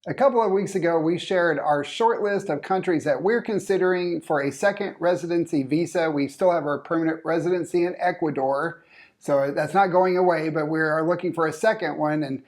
A couple of weeks ago, we shared our short list of countries that we're considering for a second residency visa. We still have our permanent residency in Ecuador, so that's not going away, but we are looking for a second one. And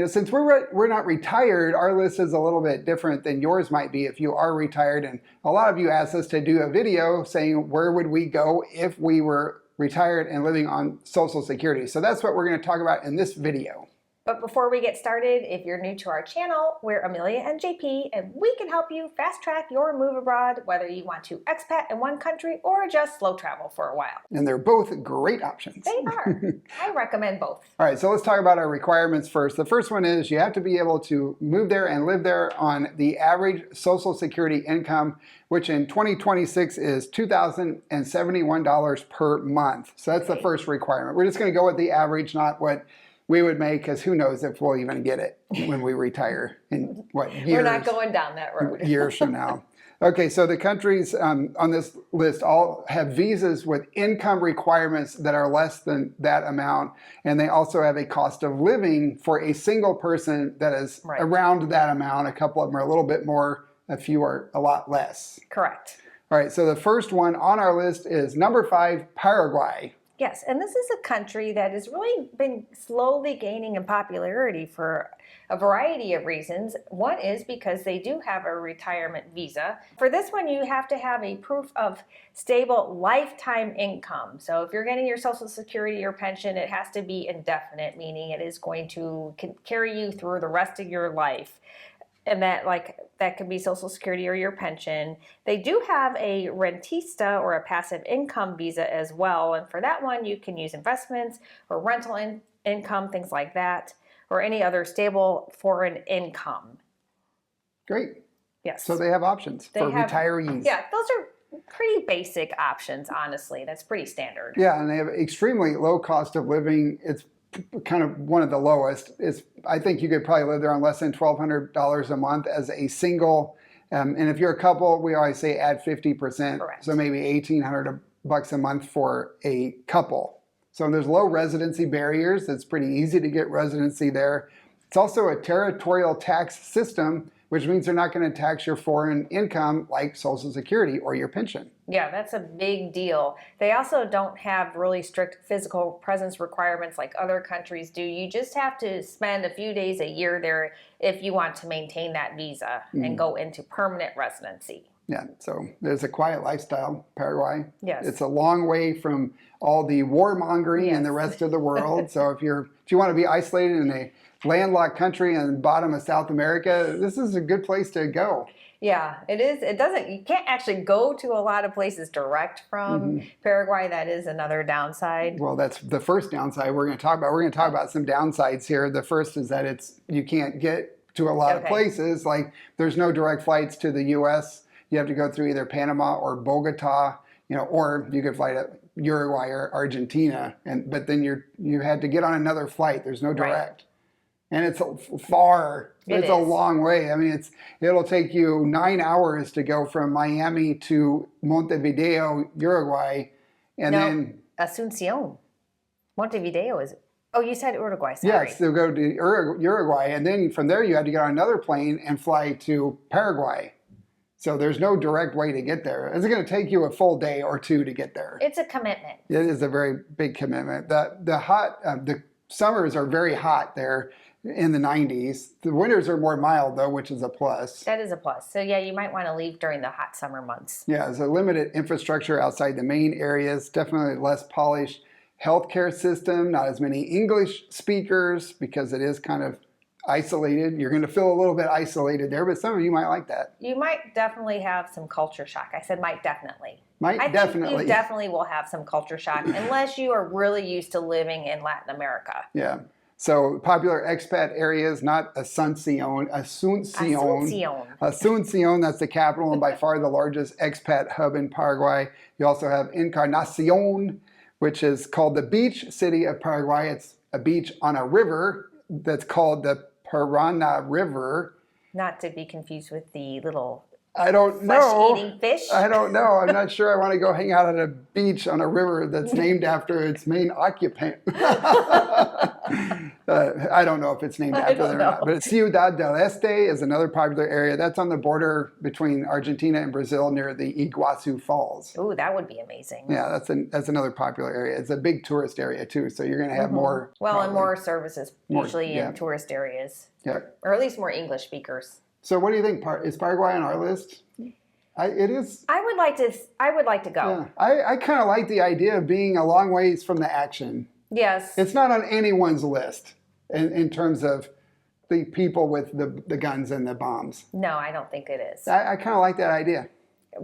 since we're not retired, our list is a little bit different than yours might be if you are retired. And a lot of you asked us to do a video saying where would we go if we were retired and living on Social Security. So that's what we're going to talk about in this video. But before we get started, if you're new to our channel, we're Amelia and JP, and we can help you fast track your move abroad, whether you want to expat in one country or just slow travel for a while. And they're both great options. They are. I recommend both. All right, so let's talk about our requirements first. The first one is you have to be able to move there and live there on the average Social Security income, which in 2026 is $2,071 per month. So that's the first requirement. We're just going to go with the average, not what we would make, because who knows if we'll even get it when we retire in what years. We're not going down that road. Years from now. Okay, so the countries on this list all have visas with income requirements that are less than that amount, and they also have a cost of living for a single person that is around that amount. A couple of them are a little bit more, a few are a lot less. Correct. All right, so the first one on our list is number 5, Paraguay. Yes, and this is a country that has really been slowly gaining in popularity for a variety of reasons. One is because they do have a retirement visa. For this one, you have to have a proof of stable lifetime income. So if you're getting your Social Security or pension, it has to be indefinite, meaning it is going to carry you through the rest of your life. And that could be Social Security or your pension. They do have a rentista or a passive income visa as well. And for that one, you can use investments or rental income, things like that, or any other stable foreign income. Great. Yes. So they have options for retirees. Yeah, those are pretty basic options, honestly. That's pretty standard. Yeah, and they have extremely low cost of living. It's kind of one of the lowest. I think you could probably live there on less than $1,200 a month as a single. And if you're a couple, we always say add 50%. Correct. So maybe $1,800 a month for a couple. So there's low residency barriers. It's pretty easy to get residency there. It's also a territorial tax system, which means they're not going to tax your foreign income like Social Security or your pension. Yeah, that's a big deal. They also don't have really strict physical presence requirements like other countries do. You just have to spend a few days a year there if you want to maintain that visa and go into permanent residency. Yeah, so there's a quiet lifestyle, Paraguay. Yes. It's a long way from all the warmongering and the rest of the world. So if you want to be isolated in a landlocked country in the bottom of South America, this is a good place to go. Yeah, it is. You can't actually go to a lot of places direct from Paraguay. That is another downside. Well, that's the first downside we're going to talk about. We're going to talk about some downsides here. The first is that you can't get to a lot of places. Like there's no direct flights to the U.S. You have to go through either Panama or Bogota, or you could fly to Uruguay or Argentina, but then you had to get on another flight. There's no direct. And it's far. It's a long way. I mean, it'll take you 9 hours to go from Miami to Montevideo, Uruguay, and then Asunción. Montevideo is. Oh, you said Uruguay. Sorry. Yes, they'll go to Uruguay, and then from there you had to get on another plane and fly to Paraguay. So there's no direct way to get there. It's going to take you a full day or two to get there. It's a commitment. It is a very big commitment. The summers are very hot there in the 90s. The winters are more mild though, which is a plus. That is a plus. So yeah, you might want to leave during the hot summer months. Yeah, there's a limited infrastructure outside the main areas. Definitely less polished healthcare system. Not as many English speakers because it is kind of isolated. You're going to feel a little bit isolated there, but some of you might like that. You might definitely have some culture shock. I said might definitely. I think you definitely will have some culture shock unless you are really used to living in Latin America. Yeah. So popular expat areas, not Asuncion. Asuncion, that's the capital and by far the largest expat hub in Paraguay. You also have Encarnacion, which is called the beach city of Paraguay. It's a beach on a river that's called the Parana River. Not to be confused with the little I don't know. Flesh-eating fish? I don't know. I'm not sure I want to go hang out on a beach on a river that's named after its main occupant. I don't know if it's named after them or not. But Ciudad del Este is another popular area. That's on the border between Argentina and Brazil near the Iguazu Falls. Ooh, that would be amazing. Yeah, that's another popular area. It's a big tourist area too, so you're going to have more. Well, probably, and more services usually yeah. in tourist areas. Yeah. Or at least more English speakers. So what do you think? Is Paraguay on our list? It is. I would like to go. Yeah. I kind of like the idea of being a long ways from the action. Yes. It's not on anyone's list in terms of the people with the guns and the bombs. No, I don't think it is. I kind of like that idea.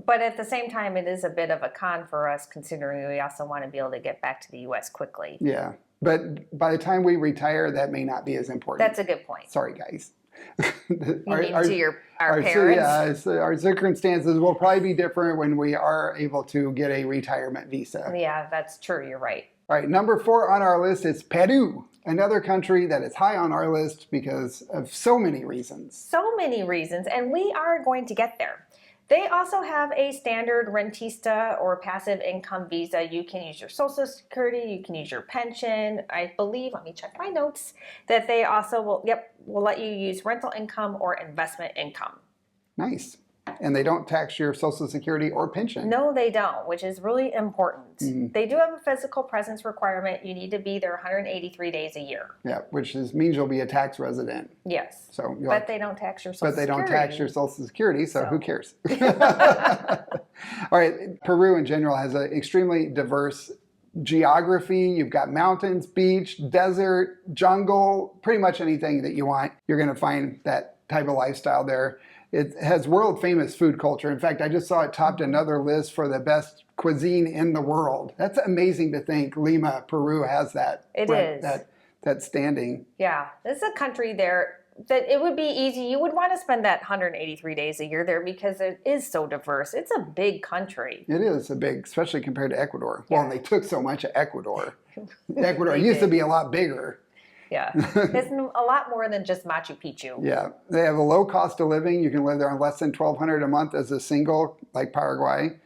But at the same time, it is a bit of a con for us, considering we also want to be able to get back to the U.S. quickly. Yeah. But by the time we retire, that may not be as important. That's a good point. Sorry, guys. You mean to our parents? Yeah, our circumstances will probably be different when we are able to get a retirement visa. Yeah, that's true. You're right. All right, number 4 on our list is Peru, another country that is high on our list because of so many reasons. So many reasons, and we are going to get there. They also have a standard rentista or passive income visa. You can use your Social Security, you can use your pension. I believe, let me check my notes, that they also will let you use rental income or investment income. Nice. And they don't tax your Social Security or pension. No, they don't, which is really important. Mm-hmm. They do have a physical presence requirement. You need to be there 183 days a year. Yeah, which means you'll be a tax resident. Yes. So but they don't tax your Social Security. But they don't tax your Social Security, so who cares? All right, Peru in general has an extremely diverse geography. You've got mountains, beach, desert, jungle, pretty much anything that you want. You're going to find that type of lifestyle there. It has world famous food culture. In fact, I just saw it topped another list for the best cuisine in the world. That's amazing to think Lima, Peru has that. It is. That standing. Yeah, this is a country there that it would be easy. You would want to spend that 183 days a year there because it is so diverse. It's a big country. It is a big, especially compared to Ecuador. Yeah. Well, and they took so much of Ecuador. Ecuador used to be a lot bigger. Yeah, it's a lot more than just Machu Picchu. Yeah, they have a low cost of living. You can live there on less than $1,200 a month as a single, like Paraguay.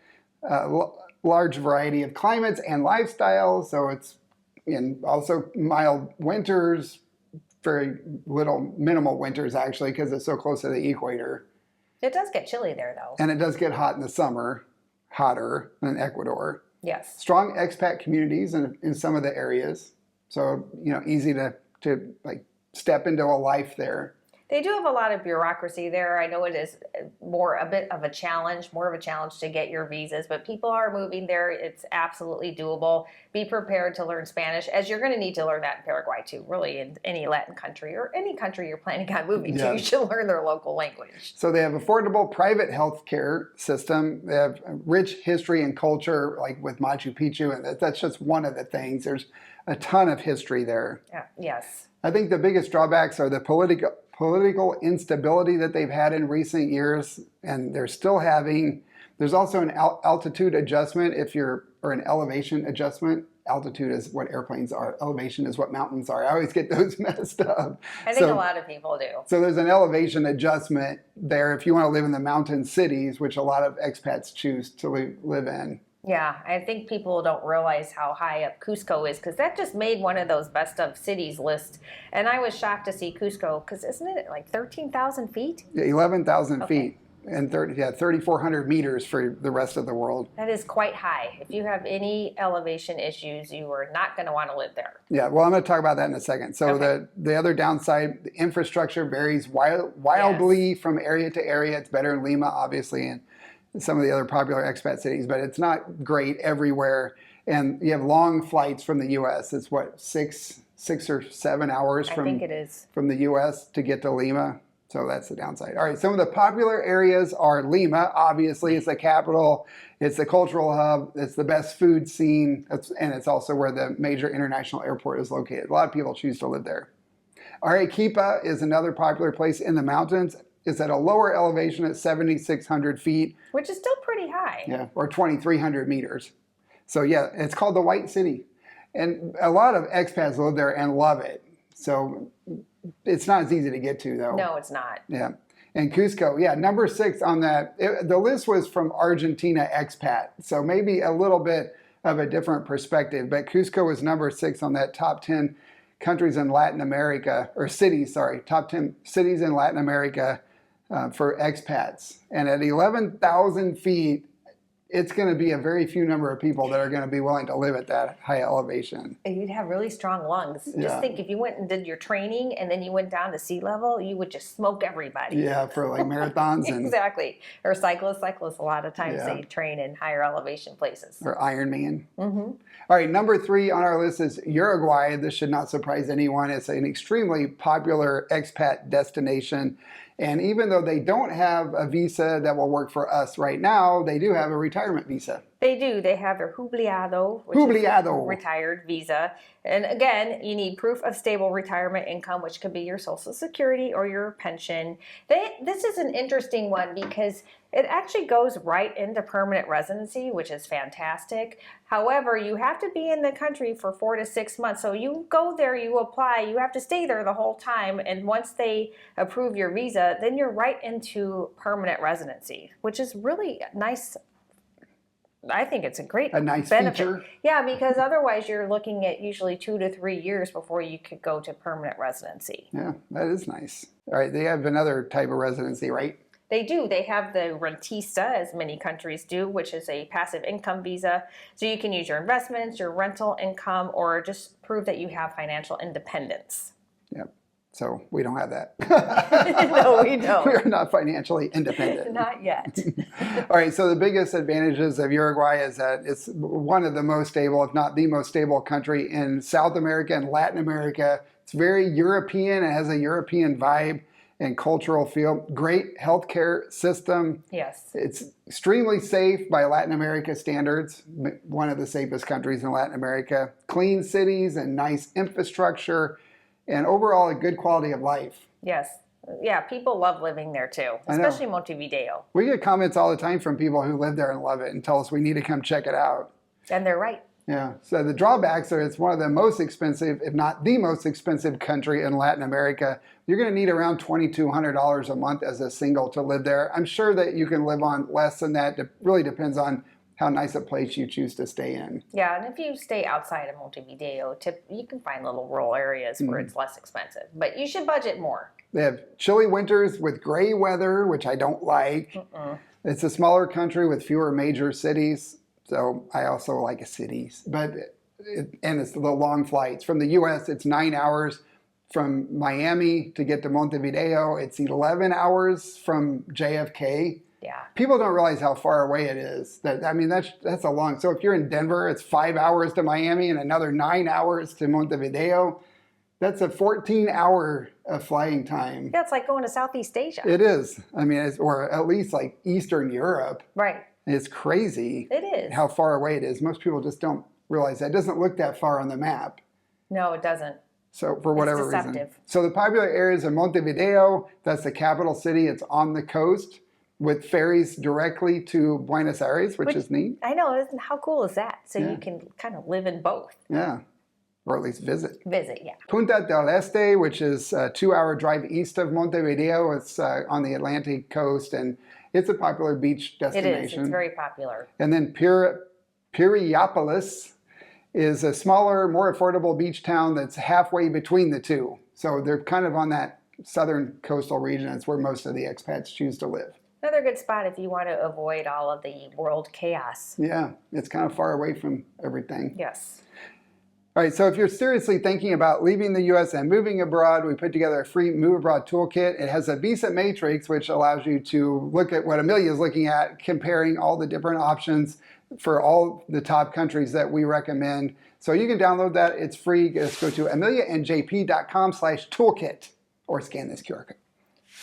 Large variety of climates and lifestyles. So it's also mild winters, very minimal winters actually, because it's so close to the equator. It does get chilly there though. And it does get hot in the summer, hotter than Ecuador. Yes. Strong expat communities in some of the areas. So, easy to like step into a life there. They do have a lot of bureaucracy there. I know it is more of a challenge to get your visas, but people are moving there. It's absolutely doable. Be prepared to learn Spanish, as you're going to need to learn that in Paraguay too, really in any Latin country or any country you're planning on moving to. You should learn their local language. So they have affordable private health care system. They have rich history and culture, like with Machu Picchu, and that's just one of the things. There's a ton of history there. Yeah, yes. I think the biggest drawbacks are the political instability that they've had in recent years, and they're still having. There's also an altitude adjustment or an elevation adjustment. Altitude is what airplanes are. Elevation is what mountains are. I always get those messed up. I think a lot of people do. So there's an elevation adjustment there if you want to live in the mountain cities, which a lot of expats choose to live in. Yeah, I think people don't realize how high up Cusco is, because that just made one of those best of cities lists. And I was shocked to see Cusco, because isn't it like 13,000 feet? Yeah, 11,000 feet and 3,400 meters for the rest of the world. That is quite high. If you have any elevation issues, you are not going to want to live there. Yeah, well, I'm going to talk about that in a second. So the other downside, the infrastructure varies wildly from area to area. It's better in Lima, obviously, and some of the other popular expat cities, but it's not great everywhere. And you have long flights from the U.S. It's what, six or 7 hours I think it is. From the U.S. to get to Lima. So that's the downside. All right, some of the popular areas are Lima. Obviously, it's the capital. It's the cultural hub. It's the best food scene. And it's also where the major international airport is located. A lot of people choose to live there. Arequipa is another popular place in the mountains. It's at a lower elevation at 7,600 feet. Which is still pretty high. Yeah, or 2,300 meters. So yeah, it's called the White City. And a lot of expats live there and love it. So it's not as easy to get to, though. No, it's not. Yeah. And Cusco, yeah, number 6 on that. The list was from Argentina expat, so maybe a little bit of a different perspective. But Cusco was number 6 on that top 10 countries in Latin America, or cities, sorry, top 10 cities in Latin America for expats. And at 11,000 feet, it's going to be a very few number of people that are going to be willing to live at that high elevation. And you'd have really strong lungs. Yeah. Just think, if you went and did your training and then you went down to sea level, you would just smoke everybody. Yeah, for like marathons. And, exactly. Or cyclists, a lot of times Yeah. they train in higher elevation places. or Ironman. Mm-hmm. All right, number 3 on our list is Uruguay. This should not surprise anyone. It's an extremely popular expat destination. And even though they don't have a visa that will work for us right now, they do have a retirement visa. They do. They have their jubilado, which Jubilado. is retired visa. And again, you need proof of stable retirement income, which could be your Social Security or your pension. This is an interesting one because it actually goes right into permanent residency, which is fantastic. However, you have to be in the country for 4 to 6 months. So you go there, you apply, you have to stay there the whole time. And once they approve your visa, then you're right into permanent residency, which is really nice. I think it's a nice benefit. feature. Yeah, because otherwise you're looking at usually 2 to 3 years before you could go to permanent residency. Yeah, that is nice. All right, they have another type of residency, right? They do. They have the rentista, as many countries do, which is a passive income visa. So you can use your investments, your rental income, or just prove that you have financial independence. Yep. So we don't have that. No, we don't. We are not financially independent. Not yet. All right, so the biggest advantages of Uruguay is that it's one of the most stable, if not the most stable country in South America and Latin America. It's very European. It has a European vibe and cultural feel. Great healthcare system. Yes. It's extremely safe by Latin America standards, one of the safest countries in Latin America. Clean cities and nice infrastructure, and overall a good quality of life. Yes. Yeah, people love living there too, especially Montevideo. We get comments all the time from people who live there and love it and tell us we need to come check it out. And they're right. Yeah. So the drawbacks are it's one of the most expensive, if not the most expensive country in Latin America. You're going to need around $2,200 a month as a single to live there. I'm sure that you can live on less than that. It really depends on how nice a place you choose to stay in. Yeah, and if you stay outside of Montevideo, you can find little rural areas where it's less expensive. But you should budget more. They have chilly winters with gray weather, which I don't like. It's a smaller country with fewer major cities. So I also like cities. And it's the long flights. From the U.S., it's 9 hours. From Miami to get to Montevideo, it's 11 hours from JFK. Yeah. People don't realize how far away it is. That's a long. So if you're in Denver, it's 5 hours to Miami and another 9 hours to Montevideo. That's a 14-hour flying time. Yeah, it's like going to Southeast Asia. It is. Or at least like Eastern Europe. Right. It's crazy. It is. How far away it is. Most people just don't realize that. It doesn't look that far on the map. No, it doesn't. So for whatever reason. Deceptive. So the popular areas of Montevideo, that's the capital city. It's on the coast with ferries directly to Buenos Aires, which is neat. I know. How cool is that? So you can kind of live in both. Yeah. Or at least visit. Yeah. Punta del Este, which is a 2-hour drive east of Montevideo. It's on the Atlantic coast, and it's a popular beach destination. It is. It's very popular. And then Piriápolis is a smaller, more affordable beach town that's halfway between the two. So they're kind of on that southern coastal region. It's where most of the expats choose to live. Another good spot if you want to avoid all of the world chaos. Yeah, it's kind of far away from everything. Yes. All right, so if you're seriously thinking about leaving the U.S. and moving abroad, we put together a free Move Abroad Toolkit. It has a visa matrix, which allows you to look at what Amelia is looking at, comparing all the different options for all the top countries that we recommend. So you can download that. It's free. Just go to ameliaandjp.com/toolkit or scan this QR code.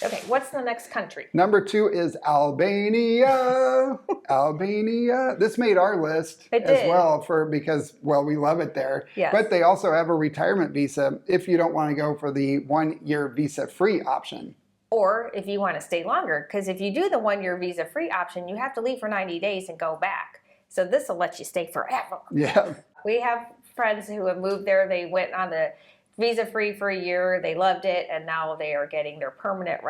Okay, what's the next country? Number 2 is Albania. Albania. This made our list as well because we love it there. Yes. But they also have a retirement visa if you don't want to go for the 1-year visa-free option. Or if you want to stay longer, because if you do the 1-year visa-free option, you have to leave for 90 days and go back. So this will let you stay forever. Yeah. We have friends who have moved there. They went on the visa free for a year. They loved it, and now they are getting their permanent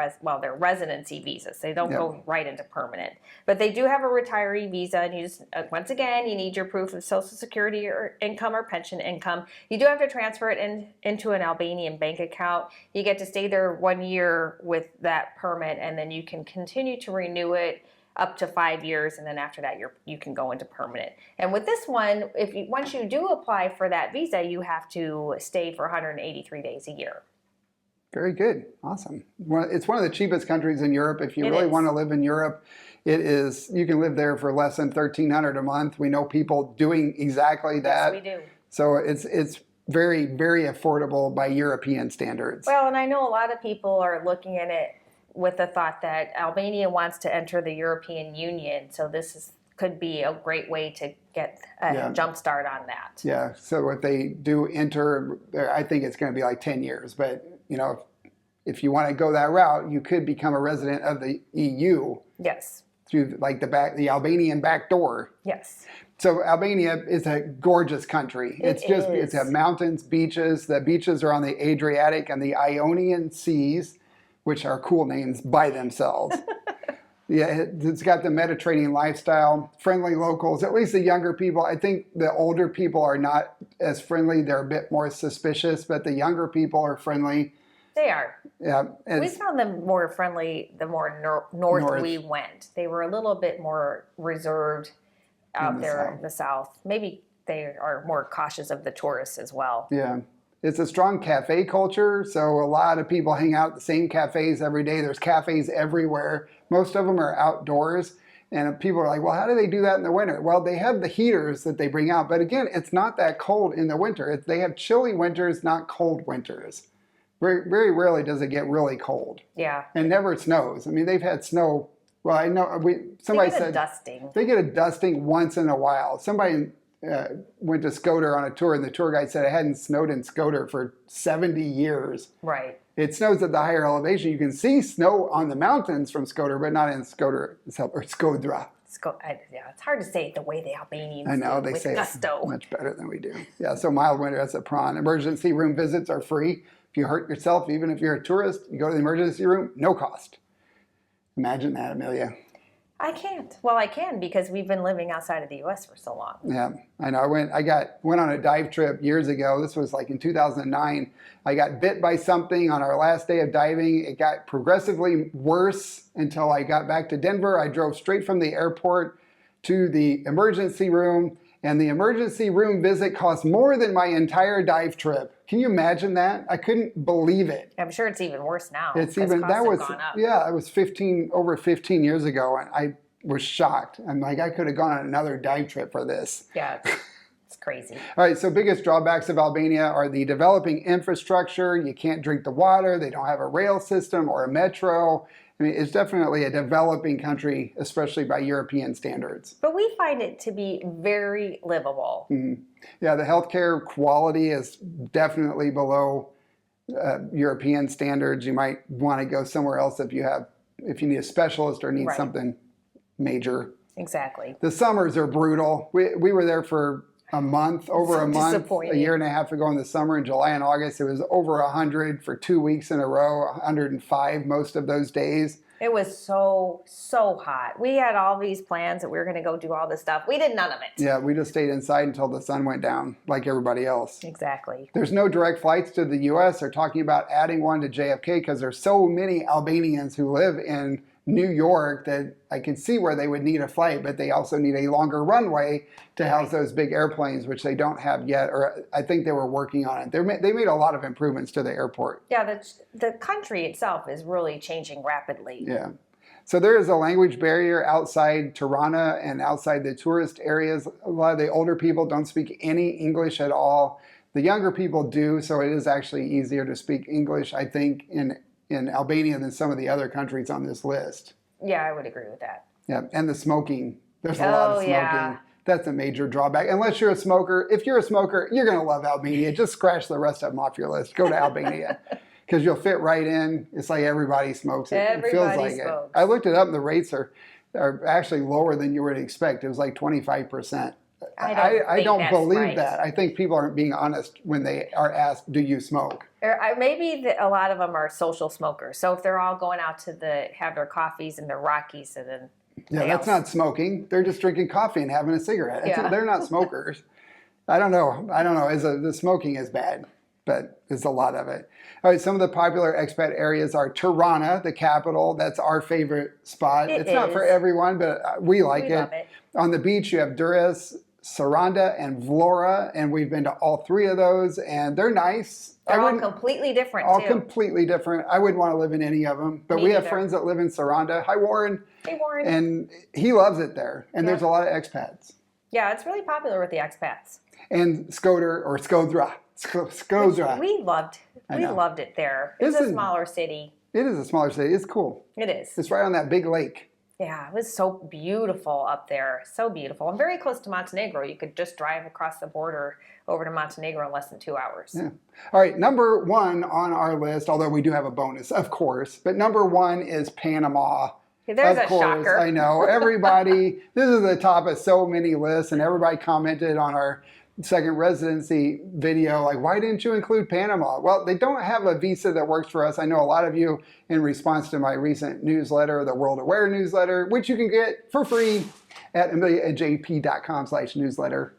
their residency visas. They don't go right into permanent, but they do have a retiree visa. And you just once again, you need your proof of Social Security or income or pension income. You do have to transfer it into an Albanian bank account. You get to stay there 1 year with that permit, and then you can continue to renew it up to 5 years, and then after that you can go into permanent. And with this one, once you do apply for that visa, you have to stay for 183 days a year. Very good. Awesome. It's one of the cheapest countries in Europe. If you really is. want to live in Europe, it is. You can live there for less than $1,300 a month. We know people doing exactly that. Yes, we do. So it's very, very affordable by European standards. Well, and I know a lot of people are looking at it with the thought that Albania wants to enter the European Union, so could be a great way to get a jump start on that. Yeah, so if they do enter, I think it's going to be like 10 years, but if you want to go that route, you could become a resident of the EU. Yes. Through like the Albanian back door. Yes. So Albania is a gorgeous country. It's got mountains, beaches. The beaches are on the Adriatic and the Ionian Seas, which are cool names by themselves. Yeah, it's got the Mediterranean lifestyle, friendly locals, at least the younger people. I think the older people are not as friendly. They're a bit more suspicious, but the younger people are friendly. They are. Yeah. We found them more friendly the more north we went. They were a little bit more reserved out there in the south. Maybe they are more cautious of the tourists as well. Yeah. It's a strong cafe culture, so a lot of people hang out at the same cafes every day. There's cafes everywhere. Most of them are outdoors, and people are like, well, how do they do that in the winter? Well, they have the heaters that they bring out, but again, it's not that cold in the winter. They have chilly winters, not cold winters. Very, very rarely does it get really cold. Yeah. And never snows. I mean, they've had snow. Well, I know somebody said dusting. They get a dusting once in a while. Somebody went to Scoter on a tour, and the tour guide said it hadn't snowed in Scoter for 70 years. Right. It snows at the higher elevation. You can see snow on the mountains from Scoter, but not in Scoter or Skodra. It's hard to say it the way the Albanians I know, do, they say gusto. it much better than we do. Yeah, so mild winter, that's a prawn. Emergency room visits are free. If you hurt yourself, even if you're a tourist, you go to the emergency room, no cost. Imagine that, Amelia. I can't. Well, I can because we've been living outside of the U.S. for so long. Yeah, I know. I went on a dive trip years ago. This was like in 2009. I got bit by something on our last day of diving. It got progressively worse until I got back to Denver. I drove straight from the airport to the emergency room, and the emergency room visit cost more than my entire dive trip. Can you imagine that? I couldn't believe it. I'm sure it's even worse now. It was over 15 years ago, and I was shocked. I'm like, I could have gone on another dive trip for this. Yeah, it's crazy. All right, so biggest drawbacks of Albania are the developing infrastructure. You can't drink the water. They don't have a rail system or a metro. I mean, it's definitely a developing country, especially by European standards. But we find it to be very livable. Mm-hmm. Yeah, the healthcare quality is definitely below European standards. You might want to go somewhere else if you need a specialist or need something major. Exactly. The summers are brutal. We were there for a month, a year and a half ago in the summer, in July and August. It was over 100 for 2 weeks in a row, 105 most of those days. It was so hot. We had all these plans that we were going to go do all this stuff. We did none of it. Yeah, we just stayed inside until the sun went down, like everybody else. Exactly. There's no direct flights to the U.S. They're talking about adding one to JFK because there's so many Albanians who live in New York that I can see where they would need a flight, but they also need a longer runway to house those big airplanes, which they don't have yet, or I think they were working on it. They made a lot of improvements to the airport. Yeah, the country itself is really changing rapidly. Yeah. So there is a language barrier outside Tirana and outside the tourist areas. A lot of the older people don't speak any English at all. The younger people do, so it is actually easier to speak English, I think, in Albania than some of the other countries on this list. Yeah, I would agree with that. Yeah, and the smoking. There's a lot of smoking. Yeah. That's a major drawback. Unless you're a smoker. If you're a smoker, you're going to love Albania. Just scratch the rest of them off your list. Go to Albania because you'll fit right in. It's like everybody smokes it. It feels like smokes. I looked it up, and the rates are actually lower than you would expect. It was like 25%. I don't that's believe right. that. I think people aren't being honest when they are asked, do you smoke? Or maybe a lot of them are social smokers. So if they're all going out to have their coffees and their Rockies, and then Yeah, that's not smoking. They're just drinking coffee and having a cigarette. Yeah. They're not smokers. I don't know. The smoking is bad, but there's a lot of it. All right, some of the popular expat areas are Tirana, the capital. That's our favorite spot. It's not for everyone, but we like it. Love it. On the beach, you have Durres, Saranda, and Vlora, and we've been to all three of those, and they're nice. They're all completely different, all too. completely different. I wouldn't want to live in any of them, but we have friends that live in Saranda. Hi, Warren. Hey, Warren. And he loves it there, and there's a lot of expats. Yeah, it's really popular with the expats. And Skodra. We loved it there. It's a smaller city. It is a smaller city. It's cool. It is. It's right on that big lake. Yeah, it was so beautiful up there. So beautiful. And very close to Montenegro. You could just drive across the border over to Montenegro in less than 2 hours. Yeah. All right, number one on our list, although we do have a bonus, of course, but number one is Panama. There's a shocker. I know. Everybody, this is the top of so many lists, and everybody commented on our second residency video, like, why didn't you include Panama? Well, they don't have a visa that works for us. I know a lot of you, in response to my recent newsletter, the World Aware newsletter, which you can get for free at ameliajp.com/newsletter.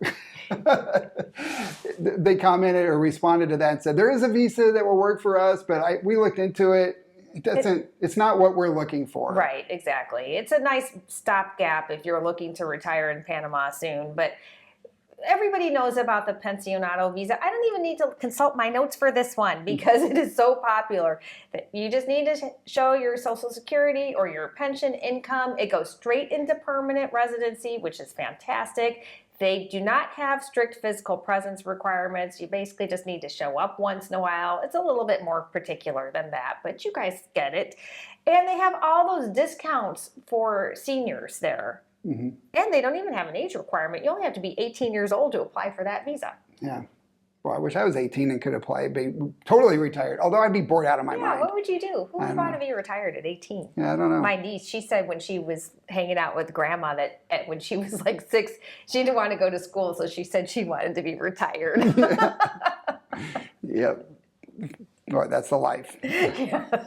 They commented or responded to that and said, there is a visa that will work for us, but we looked into it. It's not what we're looking for. Right, exactly. It's a nice stopgap if you're looking to retire in Panama soon, but everybody knows about the pensionado visa. I don't even need to consult my notes for this one because it is so popular that you just need to show your Social Security or your pension income. It goes straight into permanent residency, which is fantastic. They do not have strict physical presence requirements. You basically just need to show up once in a while. It's a little bit more particular than that, but you guys get it. And they have all those discounts for seniors there. Mm-hmm. And they don't even have an age requirement. You only have to be 18 years old to apply for that visa. Yeah. Well, I wish I was 18 and could apply, be totally retired. Although I'd be bored out of my mind. Yeah, what would you do? Who would want to be retired at 18? Yeah, I don't know. My niece, she said when she was hanging out with grandma that when she was like 6, she didn't want to go to school, so she said she wanted to be retired. Yep. Boy, that's the life. Yeah.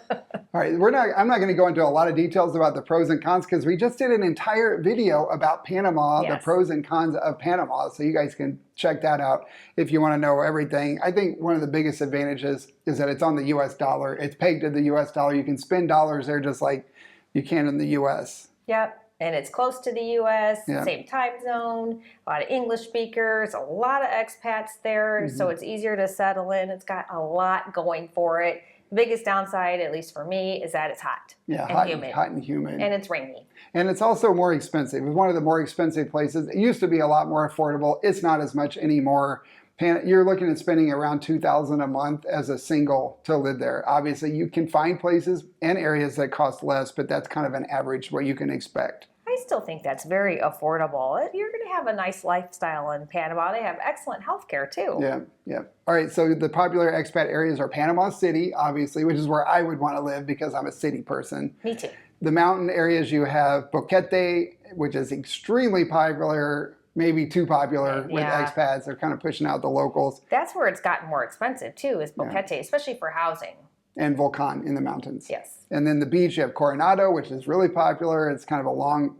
All right, I'm not going to go into a lot of details about the pros and cons because we just did an entire video about Panama, the pros and cons of Panama. So you guys can check that out if you want to know everything. I think one of the biggest advantages is that it's on the U.S. dollar. It's pegged to the U.S. dollar. You can spend dollars there just like you can in the U.S. Yep. And it's close to the U.S., same time zone, a lot of English speakers, a lot of expats there, so it's easier to settle in. It's got a lot going for it. The biggest downside, at least for me, is that it's hot and humid. Hot and humid. And it's rainy. And it's also more expensive. It's one of the more expensive places. It used to be a lot more affordable. It's not as much anymore. You're looking at spending around $2,000 a month as a single to live there. Obviously, you can find places and areas that cost less, but that's kind of an average what you can expect. I still think that's very affordable. You're going to have a nice lifestyle in Panama. They have excellent health care, too. Yeah. All right, so the popular expat areas are Panama City, obviously, which is where I would want to live because I'm a city person. Me too. The mountain areas, you have Boquete, which is extremely popular, maybe too popular with expats. They're kind of pushing out the locals. That's where it's gotten more expensive, too, is Boquete, especially for housing. And Volcan in the mountains. Yes. And then the beach, you have Coronado, which is really popular. It's kind of a long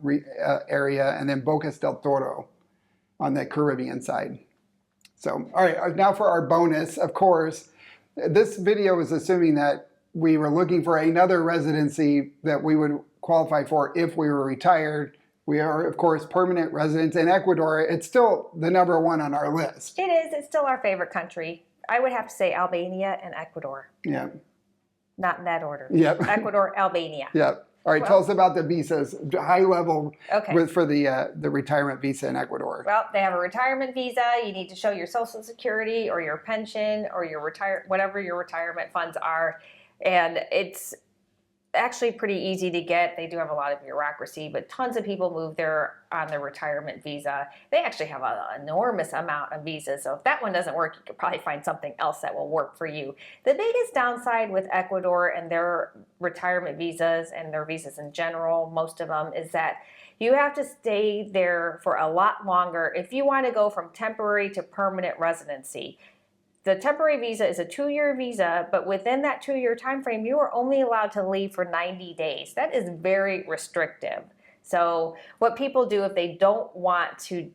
area. And then Bocas del Toro on the Caribbean side. So, all right, now for our bonus, of course. This video is assuming that we were looking for another residency that we would qualify for if we were retired. We are, of course, permanent residents in Ecuador. It's still the number one on our list. It is. It's still our favorite country. I would have to say Albania and Ecuador. Yeah. Not in that order. Yep. Ecuador, Albania. Yep. All right, tell us about the visas, high level for the retirement visa in Ecuador. Well, they have a retirement visa. You need to show your Social Security or your pension or your whatever your retirement funds are. And actually pretty easy to get. They do have a lot of bureaucracy, but tons of people move there on their retirement visa. They actually have an enormous amount of visas. So if that one doesn't work, you could probably find something else that will work for you. The biggest downside with Ecuador and their retirement visas and their visas in general, most of them, is that you have to stay there for a lot longer if you want to go from temporary to permanent residency. The temporary visa is a 2-year visa, but within that 2-year time frame, you are only allowed to leave for 90 days. That is very restrictive. So what people do if they don't want to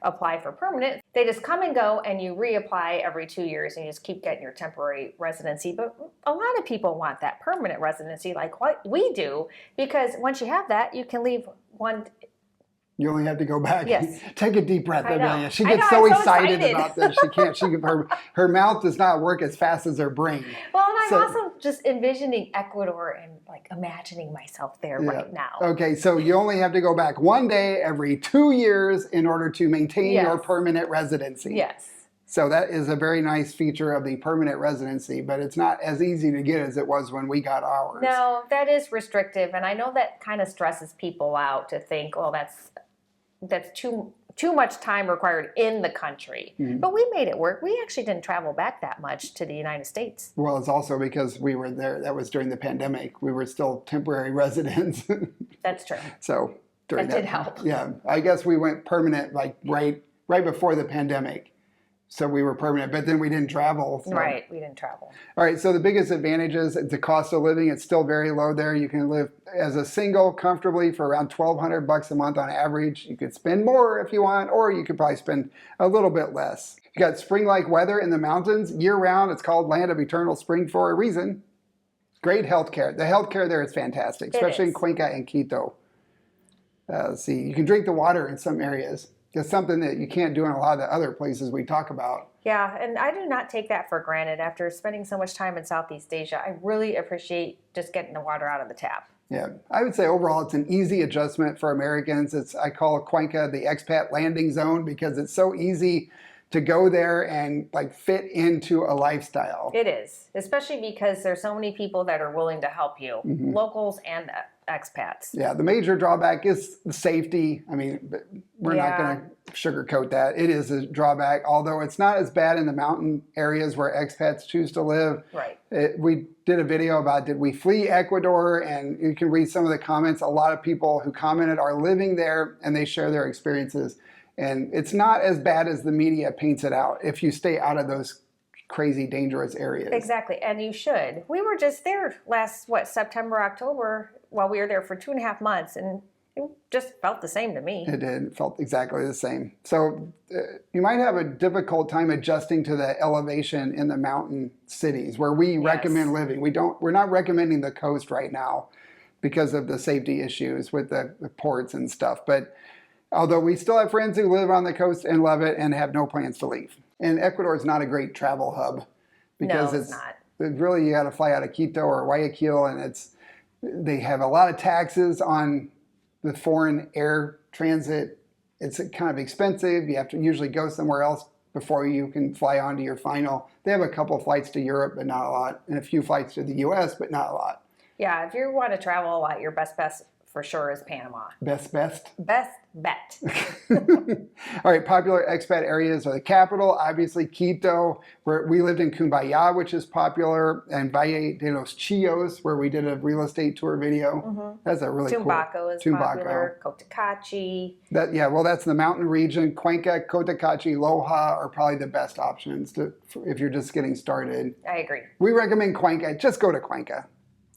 apply for permanent, they just come and go and you reapply every 2 years and you just keep getting your temporary residency. But a lot of people want that permanent residency like what we do, because once you have that, you can leave one. You only have to go back. Yes. Take a deep breath, I know. Amelia. She I gets know, so I'm so excited excited. about this. Her mouth does not work as fast as her brain. Well, and I'm also just envisioning Ecuador and like imagining myself there right now. Okay, so you only have to go back one day every 2 years in order to maintain your permanent residency. Yes. So that is a very nice feature of the permanent residency, but it's not as easy to get as it was when we got ours. No, that is restrictive, and I know that kind of stresses people out to think, well, that's too much time required in the country. Mm-hmm. But we made it work. We actually didn't travel back that much to the United States. Well, it's also because we were there. That was during the pandemic. We were still temporary residents. That's true. So during that did help. Yeah, I guess we went permanent like right before the pandemic. So we were permanent, but then we didn't travel. So. Right, we didn't travel. All right, so the biggest advantage is the cost of living. It's still very low there. You can live as a single comfortably for around $1,200 a month on average. You could spend more if you want, or you could probably spend a little bit less. You got spring-like weather in the mountains year-round. It's called Land of Eternal Spring for a reason. Great healthcare. The healthcare there is fantastic, especially in Cuenca and Quito. See, you can drink the water in some areas. It's something that you can't do in a lot of the other places we talk about. Yeah, and I do not take that for granted. After spending so much time in Southeast Asia, I really appreciate just getting the water out of the tap. Yeah, I would say overall it's an easy adjustment for Americans. I call Cuenca the expat landing zone because it's so easy to go there and like fit into a lifestyle. It is, especially because there's so many people that are willing to help you, locals and expats. Yeah, the major drawback is the safety. I mean, we're not going to sugarcoat that. It is a drawback, although it's not as bad in the mountain areas where expats choose to live. Right. We did a video about did we flee Ecuador, and you can read some of the comments. A lot of people who commented are living there and they share their experiences. And it's not as bad as the media paints it out if you stay out of those crazy, dangerous areas. Exactly, and you should. We were just there last, September, October, while we were there for 2.5 months, and it just felt the same to me. It did. It felt exactly the same. So you might have a difficult time adjusting to the elevation in the mountain cities where we recommend living. We're not recommending the coast right now because of the safety issues with the ports and stuff. But although we still have friends who live on the coast and love it and have no plans to leave. And Ecuador is not a great travel hub because it's not. Really, you got to fly out of Quito or Guayaquil, and they have a lot of taxes on the foreign air transit. It's kind of expensive. You have to usually go somewhere else before you can fly on to your final. They have a couple flights to Europe, but not a lot, and a few flights to the U.S., but not a lot. Yeah, if you want to travel a lot, your best bet for sure is Panama. Best? Best bet. All right, popular expat areas are the capital, obviously Quito, where we lived in Cumbaya, which is popular, and Valle de los Chillos, where we did a real estate tour video. That's a really Tumbaco cool. is popular. Cotacachi. That's the mountain region. Cuenca, Cotacachi, Loja are probably the best options if you're just getting started. I agree. We recommend Cuenca. Just go to Cuenca.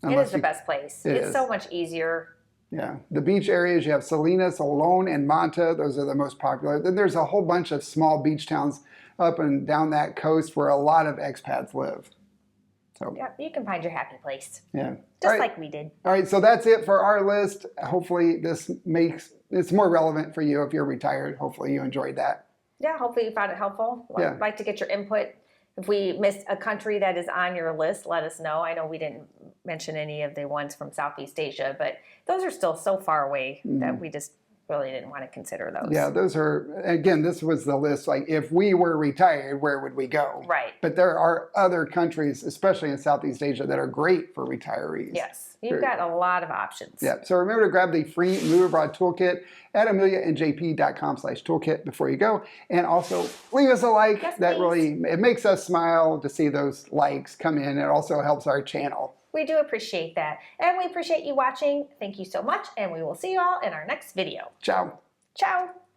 It is the best place. It's so much easier. Yeah, the beach areas, you have Salinas, Olón, and Manta. Those are the most popular. Then there's a whole bunch of small beach towns up and down that coast where a lot of expats live. So yeah, you can find your happy place. Yeah. Just like we did. All right, so that's it for our list. Hopefully this makes it's more relevant for you if you're retired. Hopefully you enjoyed that. Yeah, hopefully you found it helpful. I'd like to get your input. If we missed a country that is on your list, let us know. I know we didn't mention any of the ones from Southeast Asia, but those are still so far away that we just really didn't want to consider those. Yeah, those are, again, this was the list, like if we were retired, where would we go? Right. But there are other countries, especially in Southeast Asia, that are great for retirees. Yes, you've got a lot of options. Yeah, so remember to grab the free Move Abroad Toolkit at ameliaandjp.com/toolkit before you go. And also leave us a like. Yes, that please. really, it makes us smile to see those likes come in. It also helps our channel. We do appreciate that. And we appreciate you watching. Thank you so much. And we will see you all in our next video. Ciao. Ciao.